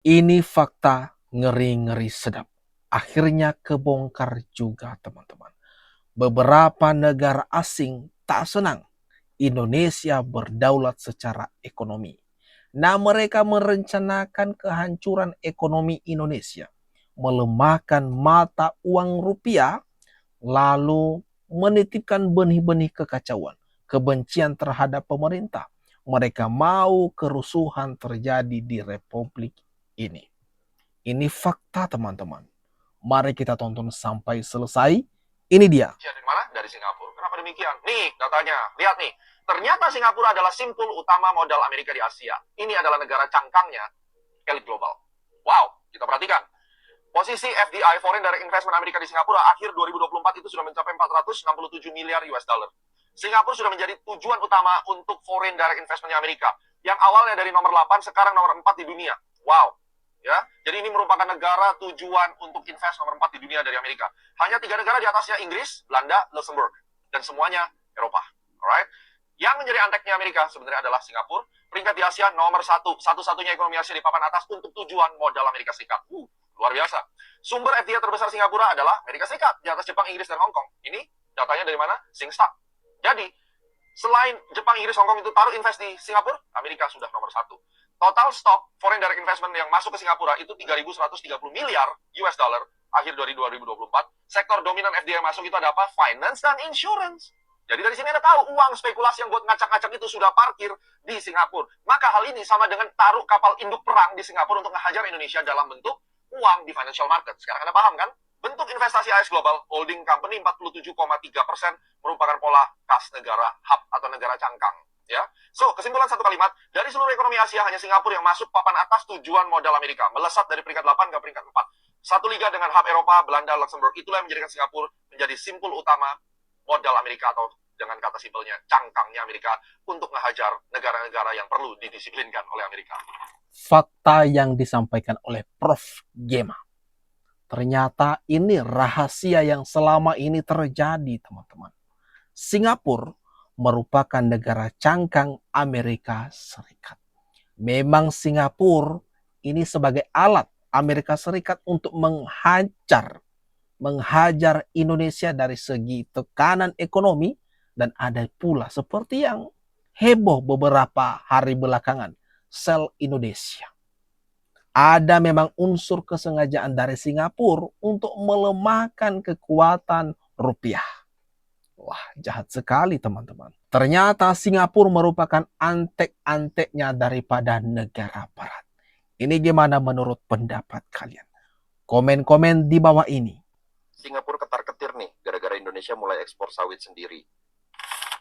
Ini fakta ngeri-ngeri sedap. Akhirnya kebongkar juga teman-teman. Beberapa negara asing tak senang Indonesia berdaulat secara ekonomi. Nah, mereka merencanakan kehancuran ekonomi Indonesia, melemahkan mata uang rupiah, lalu menitipkan benih-benih kekacauan, kebencian terhadap pemerintah. Mereka mau kerusuhan terjadi di republik ini. Ini fakta teman-teman. Mari kita tonton sampai selesai. Ini dia. Dari mana? Dari Singapura. Kenapa demikian? Nih datanya. Lihat nih. Ternyata Singapura adalah simpul utama modal Amerika di Asia. Ini adalah negara cangkangnya elit global. Wow, kita perhatikan. Posisi FDI, Foreign Direct Investment Amerika di Singapura, akhir 2024 itu sudah mencapai 467 miliar US dollar. Singapura sudah menjadi tujuan utama untuk Foreign Direct Investment Amerika. Yang awalnya dari nomor 8, sekarang nomor 4 di dunia. Wow. Ya, jadi ini merupakan negara tujuan untuk invest nomor 4 di dunia dari Amerika. Hanya 3 negara di atasnya, Inggris, Belanda, Luxembourg. Dan semuanya Eropa. Alright? Yang menjadi anteknya Amerika sebenarnya adalah Singapura. Peringkat di Asia nomor 1. Satu-satunya ekonomi Asia di papan atas untuk tujuan modal Amerika Serikat. Luar biasa. Sumber FDI terbesar Singapura adalah Amerika Serikat. Di atas Jepang, Inggris, dan Hong Kong. Ini datanya dari mana? SingStar. Jadi, selain Jepang, Inggris, Hong Kong itu taruh invest di Singapura, Amerika sudah nomor 1. Total stok foreign direct investment yang masuk ke Singapura itu 3.130 miliar US dollar akhir dari 2024. Sektor dominan FDI masuk itu ada apa? Finance dan insurance. Jadi dari sini Anda tahu uang spekulasi yang buat ngacak-ngacak itu sudah parkir di Singapura. Maka hal ini sama dengan taruh kapal induk perang di Singapura untuk menghajar Indonesia dalam bentuk uang di financial market. Sekarang Anda paham kan? Bentuk investasi AS Global Holding Company 47,3% merupakan pola kas negara hub atau negara cangkang. Ya, so kesimpulan satu kalimat, dari seluruh ekonomi Asia hanya Singapura yang masuk papan atas tujuan modal Amerika, melesat dari peringkat 8 ke peringkat 4. Satu liga dengan hub Eropa, Belanda, Luxembourg, itulah yang menjadikan Singapura menjadi simpul utama modal Amerika atau dengan kata simpelnya cangkangnya Amerika untuk menghajar negara-negara yang perlu didisiplinkan oleh Amerika. Fakta yang disampaikan oleh Prof. Gema. Ternyata ini rahasia yang selama ini terjadi, teman-teman. Singapura merupakan negara cangkang Amerika Serikat. Memang Singapura ini sebagai alat Amerika Serikat untuk menghajar Indonesia dari segi tekanan ekonomi, dan ada pula seperti yang heboh beberapa hari belakangan, sel Indonesia. Ada memang unsur kesengajaan dari Singapura untuk melemahkan kekuatan rupiah. Wah, jahat sekali teman-teman. Ternyata Singapura merupakan antek-anteknya daripada negara barat. Ini gimana menurut pendapat kalian? Komen-komen di bawah ini. Singapura ketar-ketir nih, gara-gara Indonesia mulai ekspor sawit sendiri.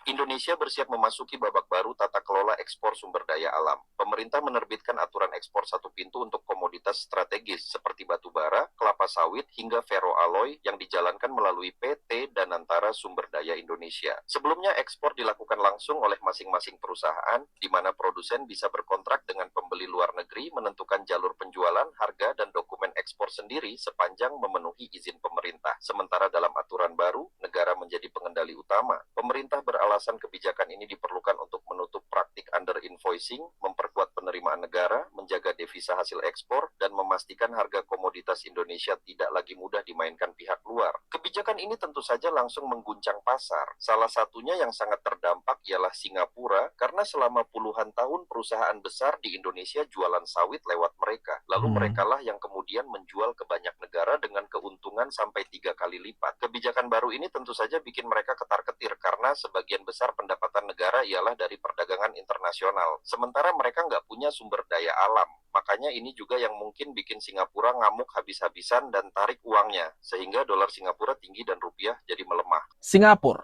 Indonesia bersiap memasuki babak baru tata kelola ekspor sumber daya alam. Pemerintah menerbitkan aturan ekspor satu pintu untuk komoditas strategis seperti batu bara, kelapa sawit, hingga ferroalloy yang dijalankan melalui PT Danantara Sumber Daya Indonesia. Sebelumnya ekspor dilakukan langsung oleh masing-masing perusahaan, di mana produsen bisa berkontrak dengan pembeli luar negeri menentukan jalur penjualan, harga, dan dokumen ekspor sendiri sepanjang memenuhi izin pemerintah. Sementara dalam aturan baru, negara menjadi pengendali utama. Pemerintah beralasan kebijakan ini diperlukan untuk menutup praktik under invoicing, memperkuat penerimaan negara, menjaga devisa hasil ekspor, dan memastikan harga komoditas Indonesia tidak lagi mudah dimainkan pihak luar. Kebijakan ini tentu saja langsung mengguncang pasar. Salah satunya yang sangat terdampak ialah Singapura, karena selama puluhan tahun perusahaan besar di Indonesia jualan sawit lewat mereka. Lalu merekalah yang kemudian menjual ke banyak negara dengan keuntungan sampai 3 kali lipat. Kebijakan baru ini tentu saja bikin mereka ketar-ketir karena sebagian besar pendapatan negara ialah dari perdagangan internasional. Sementara mereka nggak punya sumber daya alam. Makanya ini juga yang mungkin bikin Singapura ngamuk habis-habisan dan tarik uangnya. Sehingga dolar Singapura tinggi dan rupiah jadi melemah. Singapura,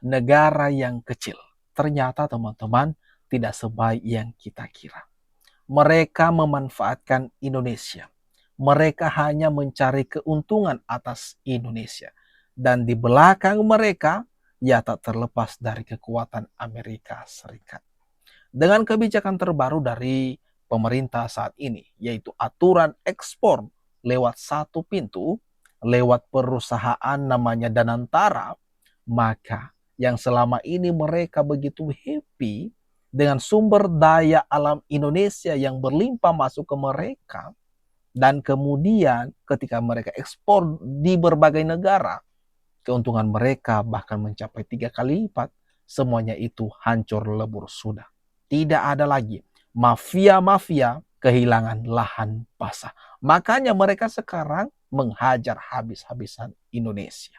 negara yang kecil. Ternyata teman-teman tidak sebaik yang kita kira. Mereka memanfaatkan Indonesia. Mereka hanya mencari keuntungan atas Indonesia. Dan di belakang mereka, ya tak terlepas dari kekuatan Amerika Serikat. Dengan kebijakan terbaru dari pemerintah saat ini, yaitu aturan ekspor lewat satu pintu, lewat perusahaan namanya Danantara, maka yang selama ini mereka begitu happy dengan sumber daya alam Indonesia yang berlimpah masuk ke mereka, dan kemudian ketika mereka ekspor di berbagai negara, keuntungan mereka bahkan mencapai 3 kali lipat. Semuanya itu hancur lebur sudah. Tidak ada lagi mafia-mafia kehilangan lahan basah. Makanya mereka sekarang menghajar habis-habisan Indonesia.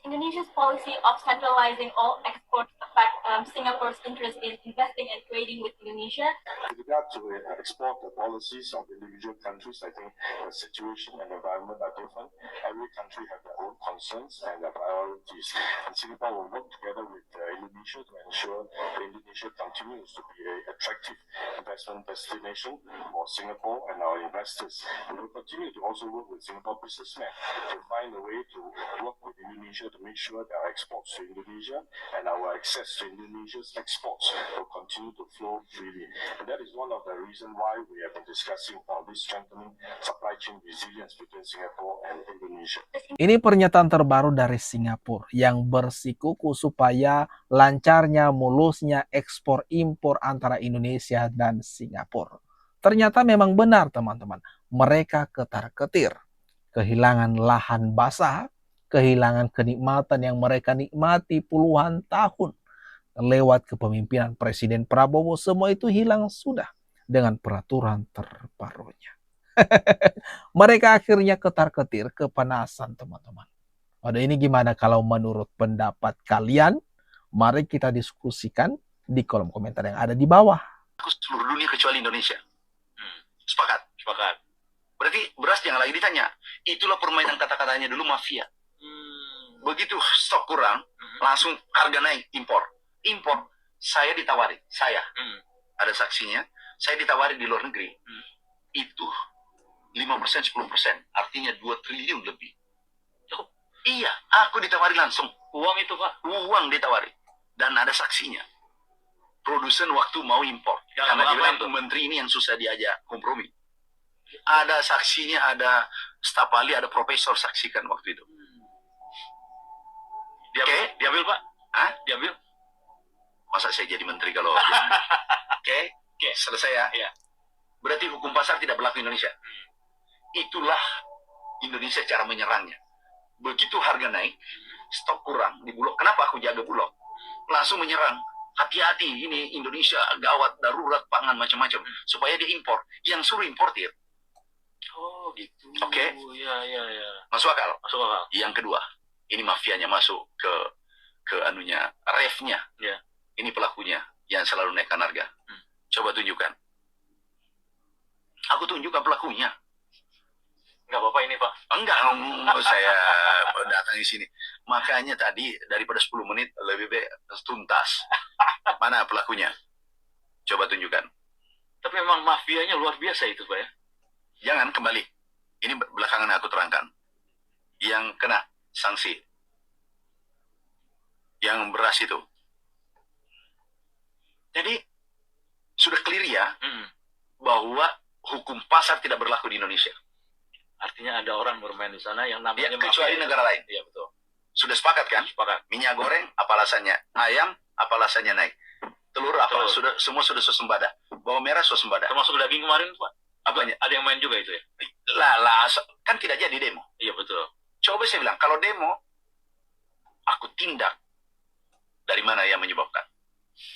Indonesia's policy of centralizing all exports affect Singapore's interest in investing and trading with Indonesia? With regard to export policies of individual countries, I think the situation and environment are different. Every country has their own concerns and their priorities. And Singapore will work together with Indonesia to ensure that Indonesia continues to be an attractive investment destination for Singapore and our investors. And we'll continue to also work with Singapore businessmen to find a way to work with Indonesia to make sure that our exports to Indonesia and our access to Indonesia's exports will continue to flow freely. And that is one of the reasons why we have been discussing on this strengthening supply chain resilience between Singapore and Indonesia. Ini pernyataan terbaru dari Singapura yang bersikuku supaya lancarnya, mulusnya ekspor impor antara Indonesia dan Singapura. Ternyata memang benar teman-teman, mereka ketar-ketir, kehilangan lahan basah, kehilangan kenikmatan yang mereka nikmati puluhan tahun lewat kepemimpinan Presiden Prabowo. Semua itu hilang sudah dengan peraturan terbarunya. Mereka akhirnya ketar-ketir, kepanasan teman-teman. Waduh, ini gimana kalau menurut pendapat kalian? Mari kita diskusikan di kolom komentar yang ada di bawah. Seluruh dunia kecuali Indonesia. Sepakat? Sepakat. Berarti beras jangan lagi ditanya. Itulah permainan kata-katanya dulu mafia. Begitu stok kurang, langsung harga naik, impor. Impor, saya ditawari, ada saksinya, saya ditawari di luar negeri. Itu 5%, 10%, artinya 2 triliun lebih. Iya, aku ditawari langsung. Uang itu, Pak? Uang ditawari. Dan ada saksinya. Produsen waktu mau impor. Ya, karena dia bilang, menteri ini yang susah diajak kompromi. Ada saksinya, ada staf ahli, ada profesor saksikan waktu itu. Diambil, Pak? Hah? Diambil? Masa saya jadi menteri kalau... Oke, selesai ya? Berarti hukum pasar tidak berlaku di Indonesia. Itulah Indonesia cara menyerangnya. Begitu harga naik, stok kurang di Bulog. Kenapa aku jaga Bulog? Langsung menyerang. Hati-hati, ini Indonesia gawat, darurat pangan macam-macam. Supaya dia impor. Yang suruh importir. Oh gitu. Oke. Ya. Masuk akal? Masuk akal. Yang kedua, ini mafianya masuk ke anunya, refnya. Ya. Ini pelakunya yang selalu naikkan harga. Coba tunjukkan. Aku tunjukkan pelakunya. Enggak apa-apa ini, Pak. Enggak, saya datang di sini. Makanya tadi daripada 10 menit lebih baik tuntas. Mana pelakunya? Coba tunjukkan. Tapi memang mafianya luar biasa itu, Pak ya. Jangan kembali. Ini belakangan aku terangkan. Yang kena sanksi. Yang beras itu. Jadi sudah clear ya bahwa hukum pasar tidak berlaku di Indonesia. Artinya ada orang bermain di sana yang namanya kecuali negara lain. Iya betul. Sudah sepakat kan? Sepakat. Minyak goreng apa alasannya? Ayam apa alasannya naik? Telur apa? Semua sudah swasembada. Bawang merah swasembada. Termasuk daging kemarin, Pak. Apanya? Ada yang main juga itu ya? Kan tidak jadi demo. Iya betul. Coba saya bilang, kalau demo aku tindak. Dari mana yang menyebabkan?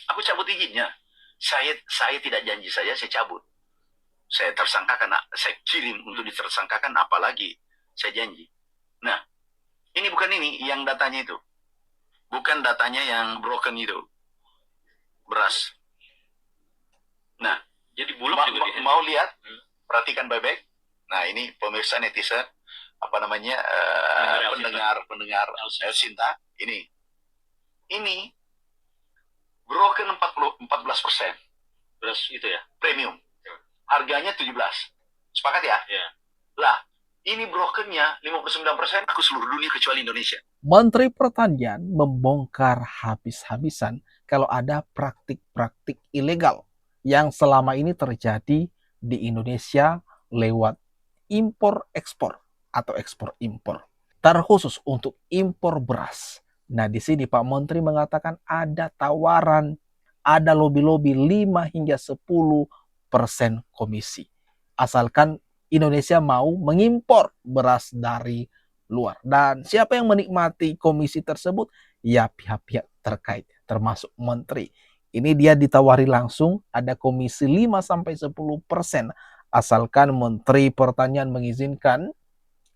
Aku cabut izinnya. Saya tidak janji saya cabut. Saya tersangkakan, saya kirim untuk ditersangkakan, apalagi saya janji. Nah, ini bukan ini yang datanya itu. Bukan datanya yang broken itu. Beras. Nah, jadi Bulog mau lihat? Perhatikan baik-baik. Nah, ini pemirsa netizen, apa namanya, pendengar El Sinta, ini broken 14%. Beras itu ya? Premium. Harganya 17. Sepakat ya? Iya. Lah, ini brokernya 59%, aku seluruh dunia kecuali Indonesia. Menteri Pertanian membongkar habis-habisan kalau ada praktik-praktik ilegal yang selama ini terjadi di Indonesia lewat impor-ekspor atau ekspor-impor. Terkhusus untuk impor beras. Nah, di sini Pak Menteri mengatakan ada tawaran ada lobby-lobby 5 hingga 10% komisi. Asalkan Indonesia mau mengimpor beras dari luar. Dan siapa yang menikmati komisi tersebut? Ya pihak-pihak terkait, termasuk menteri. Ini dia ditawari langsung ada komisi 5-10% asalkan Menteri Pertanian mengizinkan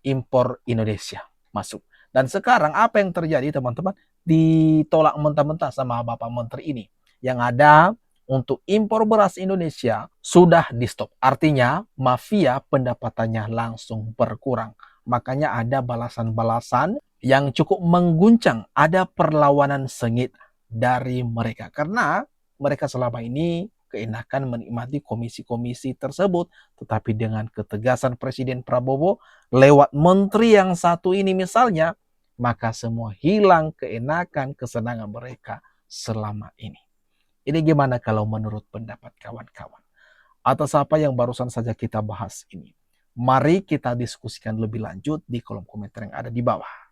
impor Indonesia masuk. Dan sekarang apa yang terjadi teman-teman? Ditolak mentah-mentah sama Bapak Menteri ini. Yang ada untuk impor beras Indonesia sudah di stop. Artinya mafia pendapatannya langsung berkurang. Makanya ada balasan-balasan yang cukup mengguncang. Ada perlawanan sengit dari mereka. Karena mereka selama ini keenakan menikmati komisi-komisi tersebut. Tetapi dengan ketegasan Presiden Prabowo lewat menteri yang satu ini misalnya, maka semua hilang keenakan, kesenangan mereka selama ini. Ini gimana kalau menurut pendapat kawan-kawan? Atas apa yang barusan saja kita bahas ini? Mari kita diskusikan lebih lanjut di kolom komentar yang ada di bawah.